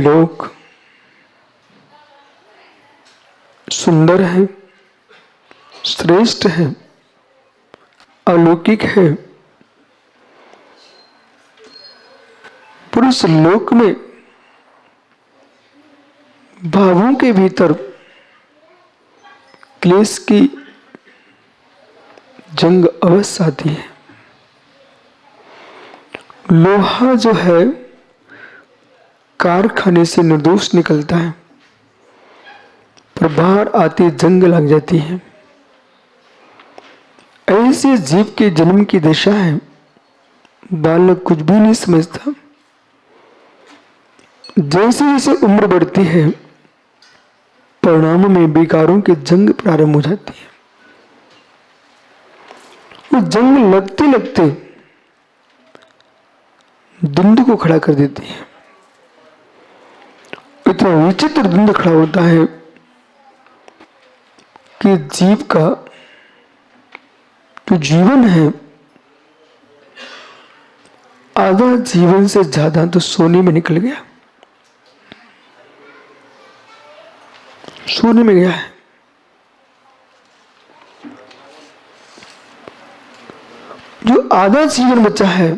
लोक सुंदर है, श्रेष्ठ है, अलौकिक है। पुरुष लोक में भावों के भीतर क्लेश की जंग अवश्य आती है। लोहा जो है कारखाने से निर्दोष निकलता है, पर बाहर आती जंग लग जाती है। ऐसे जीव के जन्म की दशा है। बालक कुछ भी नहीं समझता। जैसे जैसे उम्र बढ़ती है, परिणाम में विकारों की जंग प्रारंभ हो जाती है। वो जंग लगते लगते द्वंद्व को खड़ा कर देती है। इतना विचित्र द्वंद्व खड़ा होता है कि जीव का जो जीवन है, आधा जीवन से ज्यादा तो सोने में निकल गया, सोने में गया है। जो आधा जीवन बचा है,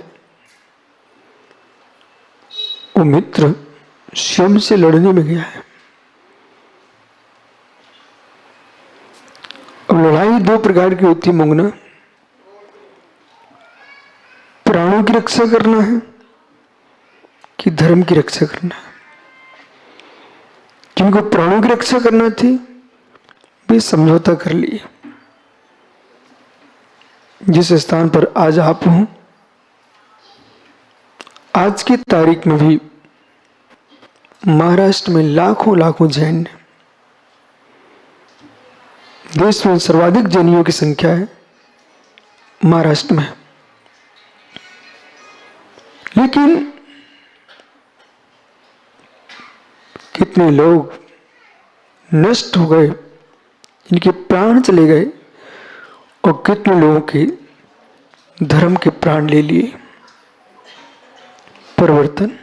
वो मित्र स्वयं से लड़ने में गया है। अब लड़ाई दो प्रकार की होती है मंगना। प्राणों की रक्षा करना है कि धर्म की रक्षा करना है। जिनको प्राणों की रक्षा करना थी, वे समझौता कर लिए। जिस स्थान पर आज आप हो, आज की तारीख में भी महाराष्ट्र में लाखों लाखों जैन हैं। देश में सर्वाधिक जैनियों की संख्या है महाराष्ट्र में। लेकिन कितने लोग नष्ट हो गए, इनके प्राण चले गए, और कितने लोगों के धर्म के प्राण ले लिए। परिवर्तन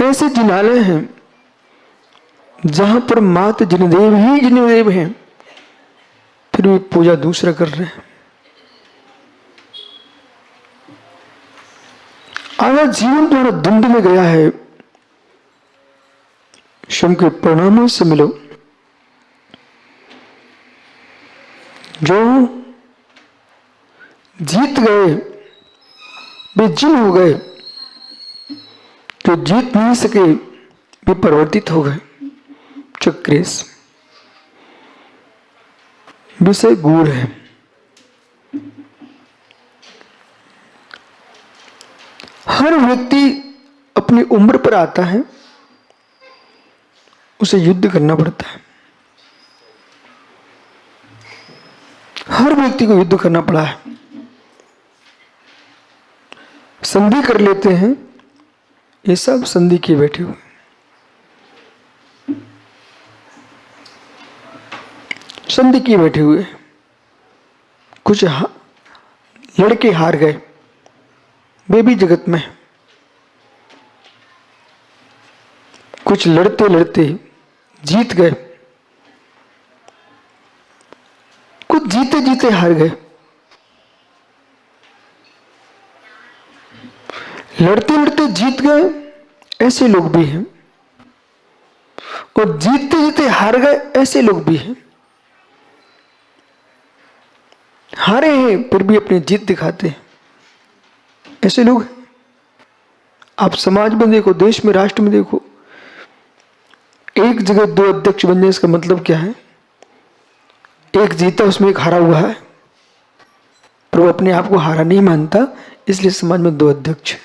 ऐसे जिनालय हैं जहां पर मात्र जिनदेव ही जिनदेव हैं, फिर भी पूजा दूसरा कर रहे हैं। आधा जीवन तुम्हारा द्वंद में गया है। स्वयं के परिणामों से मिलो। जो जीत गए वे जिन हो गए, जो जीत नहीं सके वे परिवर्तित हो गए। चक्रेश विषय गूढ़ है। हर व्यक्ति अपनी उम्र पर आता है, उसे युद्ध करना पड़ता है। हर व्यक्ति को युद्ध करना पड़ा है। संधि कर लेते हैं, ये सब संधि किए बैठे हुए। संधि किए बैठे हुए। कुछ लड़के हार गए, वे भी जगत में। कुछ लड़ते लड़ते जीत गए, कुछ जीते जीते हार गए। लड़ते लड़ते जीत गए, ऐसे लोग भी हैं, और जीतते जीते हार गए, ऐसे लोग भी हैं। हारे हैं फिर भी अपनी जीत दिखाते हैं, ऐसे लोग हैं। आप समाज में देखो, देश में, राष्ट्र में देखो, एक जगह दो अध्यक्ष बन जाए, इसका मतलब क्या है? एक जीता, उसमें एक हारा हुआ है, पर वो अपने आप को हारा नहीं मानता, इसलिए समाज में दो अध्यक्ष।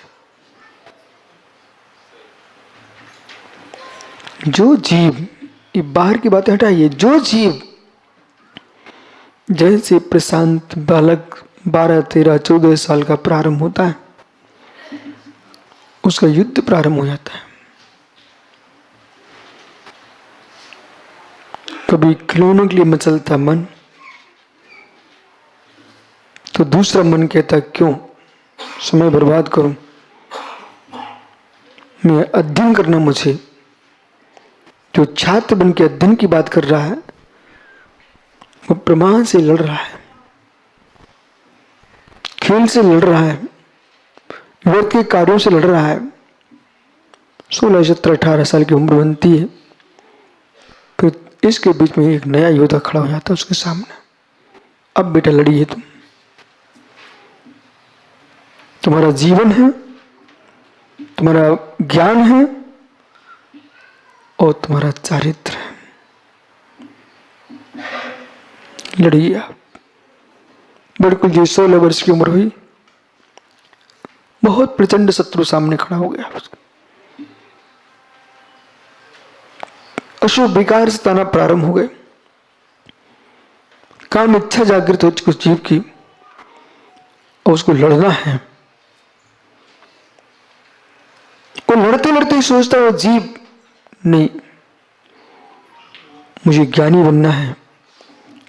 जो जीव, ये बाहर की बातें हटाइए, जो जीव जैसे प्रशांत बालक 12, 13, 14 साल का प्रारंभ होता है, उसका युद्ध प्रारंभ हो जाता है। कभी खिलौनों के लिए मचलता मन, तो दूसरा मन कहता क्यों समय बर्बाद करूं, में अध्ययन करना, मुझे जो छात्र बन के अध्ययन की बात कर रहा है वो प्रमाण से लड़ रहा है, खेल से लड़ रहा है, व्यर्थ के कार्यों से लड़ रहा है। 16, 17, 18 साल की उम्र बनती है, फिर इसके बीच में एक नया योद्धा खड़ा हो जाता है उसके सामने। अब बेटा लड़िए, तुम्हारा जीवन है, तुम्हारा ज्ञान है और तुम्हारा चारित्र है, लड़िए आप। बिल्कुल जी 16 वर्ष की उम्र हुई, बहुत प्रचंड शत्रु सामने खड़ा हो गया। अशुभ विकार से ताना प्रारंभ हो गए, काम इच्छा जागृत हो चुकी जीव की और उसको लड़ना है। वो लड़ते लड़ते ही सोचता है जीव, नहीं मुझे ज्ञानी बनना है,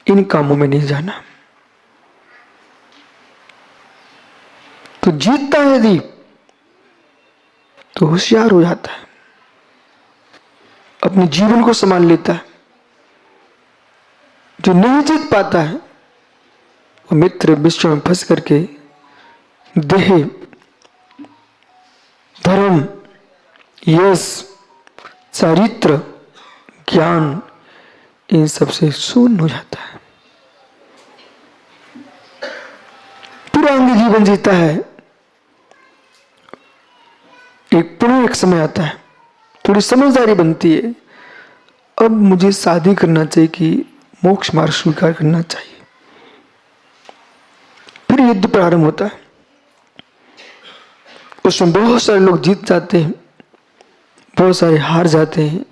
इन कामों में नहीं जाना। तो जीतता है यदि तो होशियार हो जाता है, अपने जीवन को संभाल लेता है। जो नहीं जीत पाता है वो मित्र विश्व में फंस करके देह, धर्म, यश, चारित्र, ज्ञान इन सबसे शून्य हो जाता है। पूर्णांग जीवन जीता है। एक समय आता है, थोड़ी समझदारी बनती है, अब मुझे शादी करना चाहिए कि मोक्ष मार्ग स्वीकार करना चाहिए। फिर युद्ध प्रारंभ होता है, उसमें बहुत सारे लोग जीत जाते हैं, बहुत सारे हार जाते हैं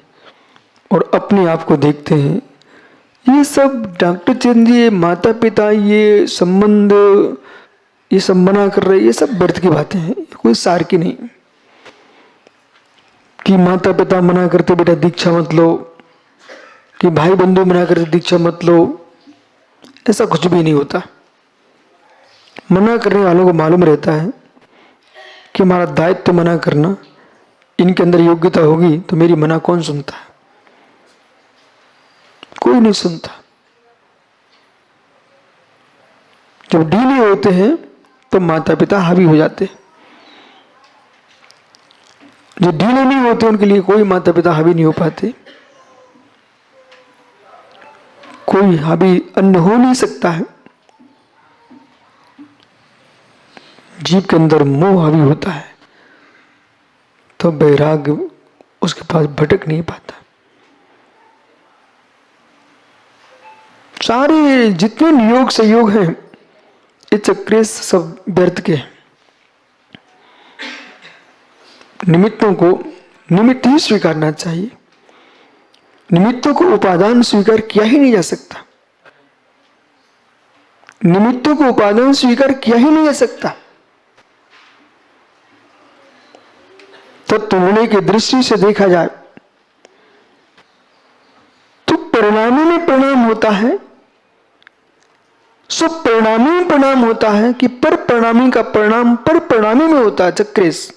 और अपने आप को देखते हैं ये सब डॉक्टर चंद, ये माता पिता, ये संबंध, ये सब मना कर रहे, ये सब व्यर्थ की बातें हैं, कोई सार की नहीं। कि माता पिता मना करते बेटा दीक्षा मत लो, कि भाई बंधु मना करते दीक्षा मत लो, ऐसा कुछ भी नहीं होता। मना करने वालों को मालूम रहता है कि हमारा दायित्व तो मना करना, इनके अंदर योग्यता होगी तो मेरी मना कौन सुनता है, कोई नहीं सुनता। जब ढीले होते हैं तो माता पिता हावी हो जाते हैं, जो ढीले नहीं होते उनके लिए कोई माता पिता हावी नहीं हो पाते। कोई हावी अन्य हो नहीं सकता है। जीव के अंदर मोह हावी होता है तो वैराग्य उसके पास भटक नहीं पाता। सारे जितने नियोग संयोग हैं ये चक्रे सब व्यर्थ के हैं। निमित्तों को निमित्त ही स्वीकारना चाहिए, निमित्तों को उपादान स्वीकार किया ही नहीं जा सकता, निमित्तों को उपादान स्वीकार किया ही नहीं जा सकता। तत्वनिर्णय की दृष्टि से देखा जाए तो परिणामी में परिणाम होता है, सो परिणामी में परिणाम होता है कि पर परिणामी का परिणाम पर परिणामी में होता है। चक्रेश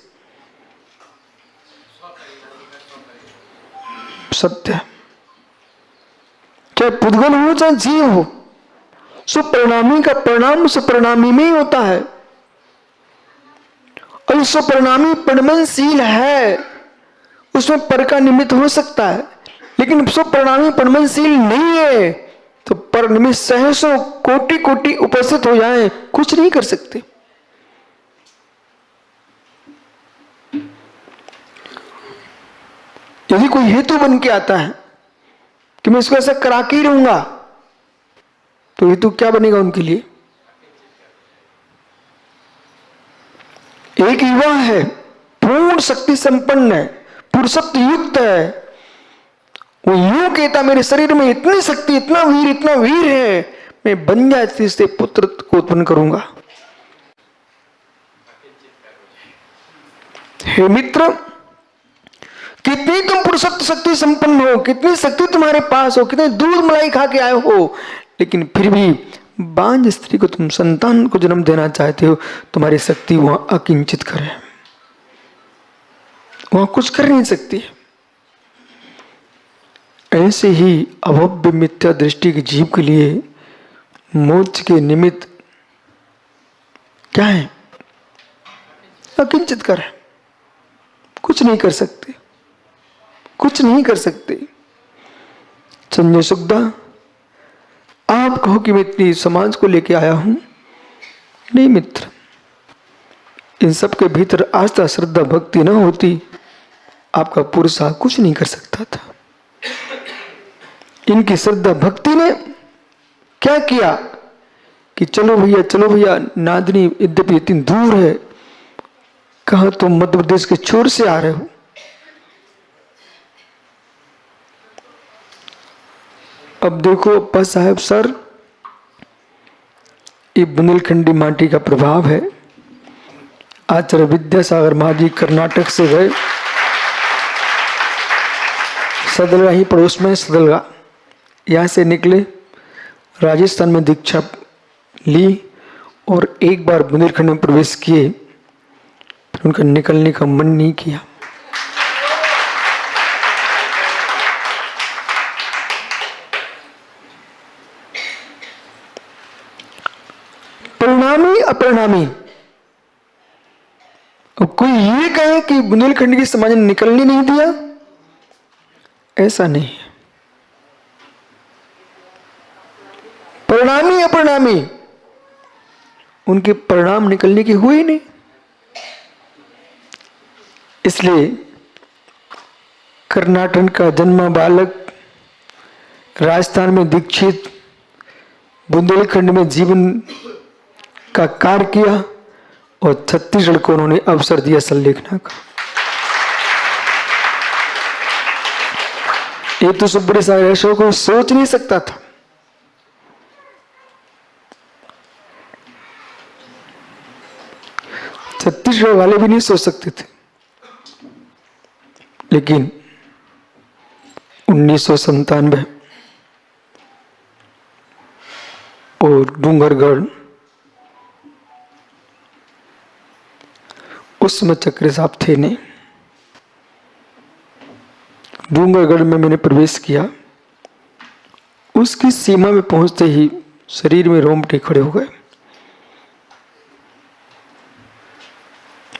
सत्य, चाहे पुद्गल हो चाहे जीव हो, सो परिणामी का परिणाम सुपरिणामी में ही होता है। और सुपरिणामी परिणमनशील है, उसमें पर का निमित्त हो सकता है, लेकिन सुपरिणामी परिणमनशील नहीं है तो पर निमित्त सहसों कोटि कोटि उपस्थित हो जाएं, कुछ नहीं कर सकते। यदि कोई हेतु बन के आता है कि मैं इसको ऐसा करा के ही रहूंगा, तो हेतु क्या बनेगा उनके लिए? एक युवा है, पूर्ण शक्ति संपन्न है, पुरुषत्व युक्त है, वो यूं कहता मेरे शरीर में इतनी शक्ति, इतना वीर है, मैं बंध्या स्त्री से पुत्र को उत्पन्न करूंगा। हे मित्र, कितनी तुम पुरुषत्व शक्ति संपन्न हो, कितनी शक्ति तुम्हारे पास हो, कितने दूध मलाई खा के आए हो, लेकिन फिर भी बांझ स्त्री को तुम संतान को जन्म देना चाहते हो, तुम्हारी शक्ति वहां अकिंचित करे, वहां कुछ कर नहीं सकती। ऐसे ही अभव्य मिथ्या दृष्टि के जीव के लिए मोक्ष के निमित्त क्या है? अकिंचित कर है, कुछ नहीं कर सकते, कुछ नहीं कर सकते। संजय सुखदा, आप कहो कि मैं इतनी समाज को लेके आया हूं, नहीं मित्र, इन सब के भीतर आस्था श्रद्धा भक्ति न होती, आपका पुरुषा कुछ नहीं कर सकता था। इनकी श्रद्धा भक्ति ने क्या किया कि चलो भैया, नादनी यद्यपि इतनी दूर है, कहा तुम मध्य प्रदेश के छोर से आ रहे हो, अब देखो अप्पा साहब सर, ये बुंदेलखंडी माटी का प्रभाव है। आचार्य विद्यासागर महाजी कर्नाटक से गए, सदलगा ही पड़ोस में सदलगा, यहाँ से निकले, राजस्थान में दीक्षा ली और एक बार बुंदेलखंड में प्रवेश किए, फिर उनका निकलने का मन नहीं किया। परिणामी अपरिणामी, अब कोई ये कहे कि बुंदेलखंड की समाज ने निकलने नहीं दिया, ऐसा नहीं है। परिणामी अपरिणामी, उनके परिणाम निकलने के हुए ही नहीं। इसलिए कर्नाटक का जन्मा बालक, राजस्थान में दीक्षित, बुंदेलखंड में जीवन का कार्य किया और छत्तीसगढ़ को उन्होंने अवसर दिया संलेखना का। ये तो सब बड़े सारे ऐसों को सोच नहीं सकता था। छत्तीसगढ़ वाले भी नहीं सोच सकते थे। लेकिन 1997 और डूंगरगढ़, उसमें चक्र साहब थे नहीं। डूंगरगढ़ में मैंने प्रवेश किया, उसकी सीमा में पहुंचते ही शरीर में रोंगटे खड़े हो गए,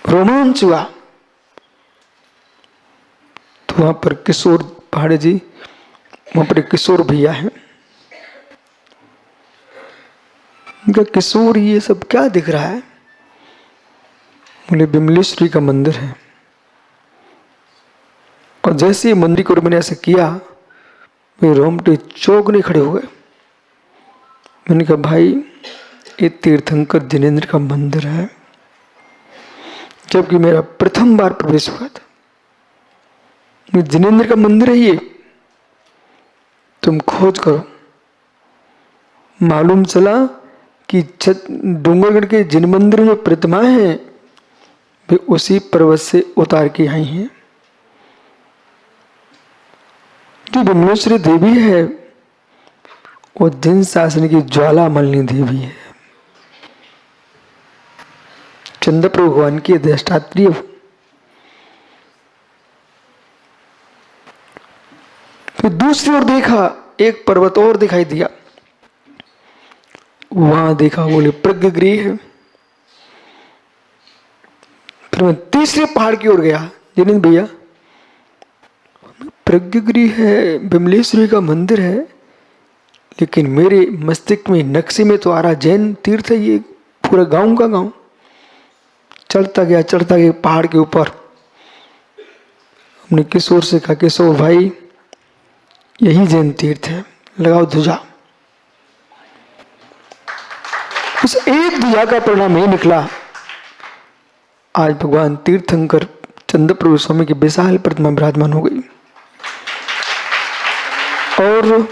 रोमांच हुआ। तो वहां पर किशोर पहाड़े जी, वहां पर एक किशोर भैया हैं, उनका किशोर ये सब क्या दिख रहा है? बोले बिमलेश्वरी का मंदिर है। और जैसे ही मंदिर को मैंने ऐसे किया, मेरे रोमटे चौंकने खड़े हो गए। मैंने कहा भाई, ये तीर्थंकर जिनेंद्र का मंदिर है, जबकि मेरा प्रथम बार प्रवेश हुआ था। ये जिनेंद्र का मंदिर है, ये तुम खोज करो। मालूम चला कि डूंगरगढ़ के जिन मंदिर में प्रतिमाएं हैं, वे उसी पर्वत से उतार के आई हैं। जो बिमलेश्वरी देवी है, वो जिन शासन की ज्वाला मलिनी देवी है, चंद्र प्रभु भगवान की अधिष्ठात्री। फिर दूसरी ओर देखा, एक पर्वत और दिखाई दिया, वहां देखा, बोले प्रज्ञगृह है। फिर मैं तीसरे पहाड़ की ओर गया, जिनेंद्र भैया प्रज्ञगृह है, बिमलेश्वरी का मंदिर है, लेकिन मेरे मस्तिष्क में नक्शे में तो आ रहा जैन तीर्थ है, ये पूरा गांव का गांव। चढ़ता गया पहाड़ के ऊपर। हमने किशोर से कहा, किशोर भाई यही जैन तीर्थ है, लगाओ ध्वजा। उस एक ध्वजा का परिणाम यही निकला, आज भगवान तीर्थंकर चंद्र प्रभु स्वामी की विशाल प्रतिमा विराजमान हो गई। और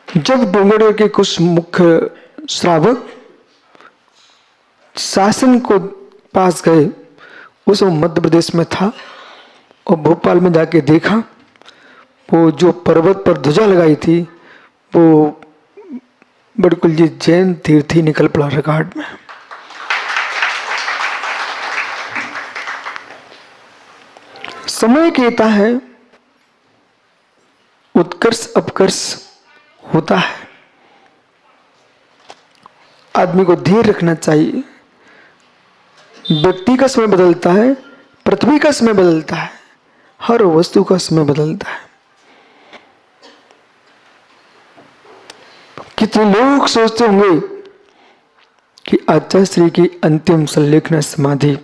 जब डूंगरगढ़ के कुछ मुख्य श्रावक शासन को पास गए, उस मध्य प्रदेश में था, और भोपाल में जाके देखा, वो जो पर्वत पर ध्वजा लगाई थी, वो बिल्कुल ये जैन तीर्थ ही निकल पड़ा रिकॉर्ड में। समय कहता है उत्कर्ष अपकर्ष होता है, आदमी को धैर्य रखना चाहिए। व्यक्ति का समय बदलता है, पृथ्वी का समय बदलता है, हर वस्तु का समय बदलता है। कितने लोग सोचते होंगे कि आचार्य श्री की अंतिम संलेखना समाधि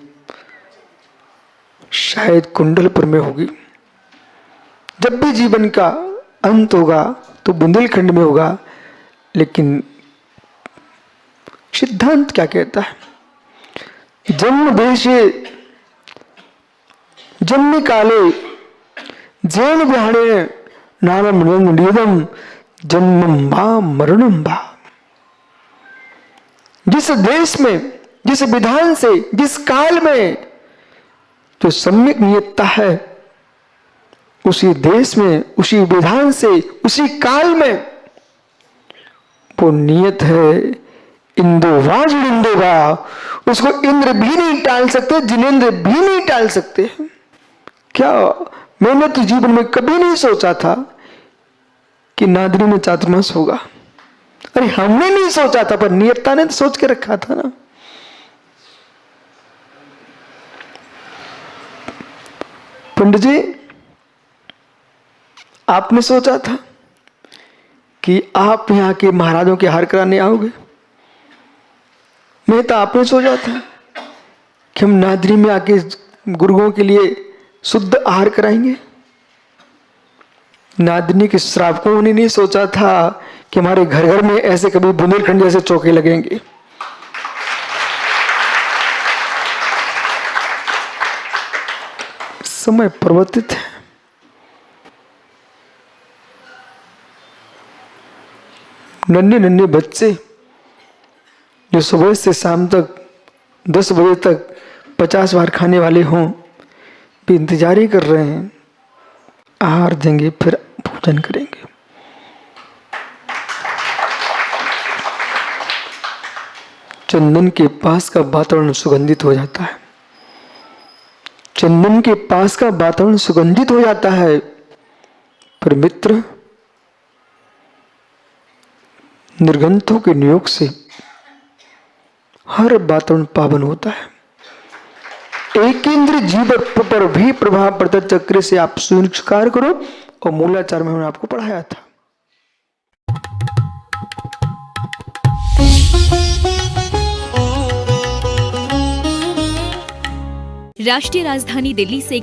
शायद कुंडलपुर में होगी। जब भी जीवन का अंत होगा तो बुंदेलखंड में होगा, लेकिन सिद्धांत क्या कहता है? जन्म देशे जन्म काले जैन विहाणे नारम नियदम जन्मम बा मरणम बा। जिस देश में, जिस विधान से, जिस काल में जो सम्यक नियतता है, उसी देश में, उसी विधान से, उसी काल में वो नियत है इंदोवाज इंदोवा। उसको इंद्र भी नहीं टाल सकते, जिनेंद्र भी नहीं टाल सकते। क्या मैंने तो जीवन में कभी नहीं सोचा था कि नादरी में चातुर्मास होगा। अरे हमने नहीं सोचा था, पर नियतता ने तो सोच के रखा था ना। पंडित जी, आपने सोचा था कि आप यहां के महाराजों के हार कराने आओगे? मैं तो आपने सोचा था कि हम नादरी में आके गुरुओं के लिए शुद्ध आहार कराएंगे। नादरी के श्रावकों ने नहीं सोचा था कि हमारे घर घर में ऐसे कभी बुंदेलखंड जैसे चौके लगेंगे। समय परिवर्तित है। नन्हे नन्हे बच्चे जो सुबह से शाम तक 10 बजे तक 50 बार खाने वाले हों, भी इंतजार ही कर रहे हैं। आहार देंगे फिर भोजन करेंगे। चंदन के पास का वातावरण सुगंधित हो जाता है। चंदन के पास का वातावरण सुगंधित हो जाता है, पर मित्र निर्गंथों के नियोग से हर वातावरण पावन होता है। एक इंद्र जीव पर भी प्रभाव पड़ता। चक्र से आप सुनिश्कार करो, और मूलाचार में मैंने आपको पढ़ाया था। राष्ट्रीय राजधानी दिल्ली से